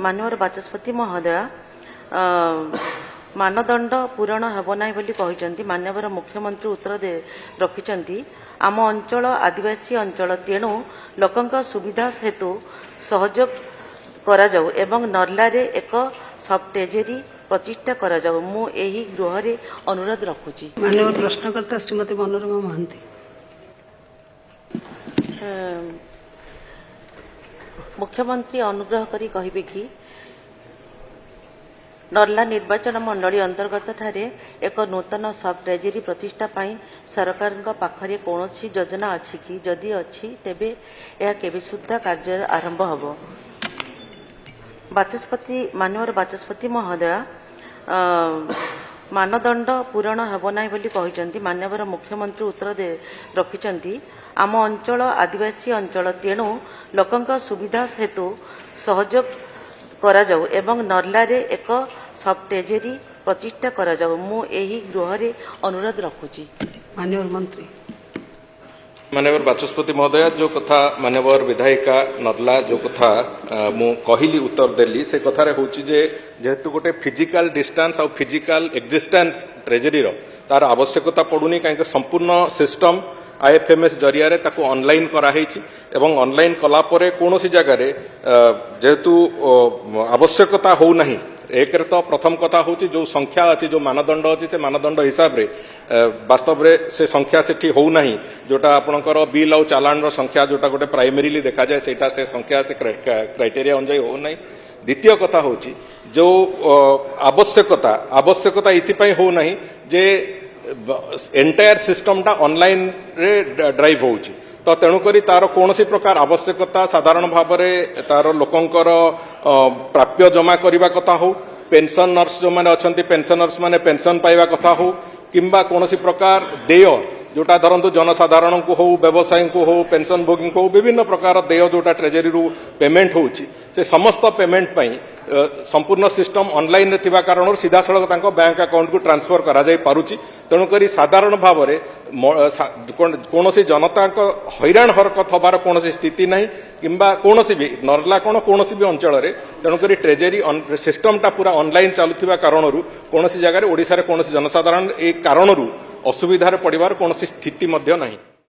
माननीय बाचस्पति महोदय मानदंड पूरण हेब ना बोली माननीय मुख्यमंत्री उत्तर रखिंट आम अंचल आदिवासी अंचल तेणु लोकंक सुविधा हेतु सहयोग करा जाऊ एवं नर्ला रे एक सब ट्रेजेरी प्रतिष्ठा करा जाऊ मु एही गृह रे अनुरोध रखुची। माननीय प्रश्नकर्ता श्रीमती मनोरमा महांती मुख्यमंत्री अनुग्रह करी कहिबे कि नर्ला निर्वाचन मंडली अंतर्गत ठारे एक नूतन सब ट्रेजेरी प्रतिष्ठा पाई सरकार पाखरे कौनसी योजना अछि कि जदि अछि तेबे यह केबे सुद्धा कार्य आरंभ हबो। बाचस्पति माननीय बाचस्पति महोदय मानदंड पूरण हेब ना बोली माननीय मुख्यमंत्री उत्तर रखिंट आम अंचल आदिवासी अंचल तेणु लोकंक सुविधा हेतु सहयोग करा जाऊ एवं नर्ला रे एक सब ट्रेजेरी प्रतिष्ठा करा जाऊ मु एही गृह रे अनुरोध रखुची। माननीय मंत्री माननीय बाचस्पति महोदय जो कथा माननीय विधायिका नर्ला जो कथा मु कहली उत्तर देली से कथारे होची जे जेहेतु गोटे फिजिकल डिस्टेंस और फिजिकल एक्जिस्टेंस ट्रेजेरी रो तार आवश्यकता पड़ुनी कहीं संपूर्ण सिस्टम आईएफएमएस जरिया रे ताको ऑनलाइन कराहेछि एवं ऑनलाइन कला परे कोनोसी जगह रे जेहेतु आवश्यकता हो नहीं एक तो प्रथम कथा होची जो संख्या अछि जो मानदंड अछि से मानदंड हिसाब रे वास्तव रे से संख्या सेठी हो नहीं जोटा आपनकर बिल और चालान रो संख्या जोटा गोटे प्राइमरीली देखा जाए सेटा से संख्या से क्राइटेरिया अनुसार हो नहीं। द्वितीय कथा होची जो आवश्यकता इथिपई हो नहीं जे एंटायर सिस्टमटा ऑनलाइन रे ड्राइव होची तो तेणुकरी तार कौन प्रकार आवश्यकता साधारण भाव में तार लोकंकर प्राप्य जमा करने कथा हो पेंशनर्स जो मैंने अच्छा पेंशनर्स माने पेंशन पाइबा कथा हो किंबा कौन प्रकार देय जोटा धरतु जनसाधारण को हो व्यवसायी को हो पेंशन भोगी को हो विभिन्न प्रकार देय जोटा ट्रेजेरी रु पेमेंट होची से समस्त पेमेंट पई संपूर्ण सिस्टम ऑनलाइन रे थिबा कारण सीधा सड़क तांको बैंक अकाउंट को ट्रांसफर करा जाय पारुची। तेणुकरी साधारण भाव में कौनसी जनता हैरान हरकत हबार कौन स्थिति नहीं किंबा कौनसी भी नर्ला कौनसी भी अंचल रे तेणुकरी ट्रेजेरी सिस्टमटा पूरा ऑनलाइन चलुथिबा कारणरू कौनसी जगह ओडिसा रे कौनसी जनसाधारण ए कारणरू असुविधार पड़िबार कौन स्थिति मध्य नहीं।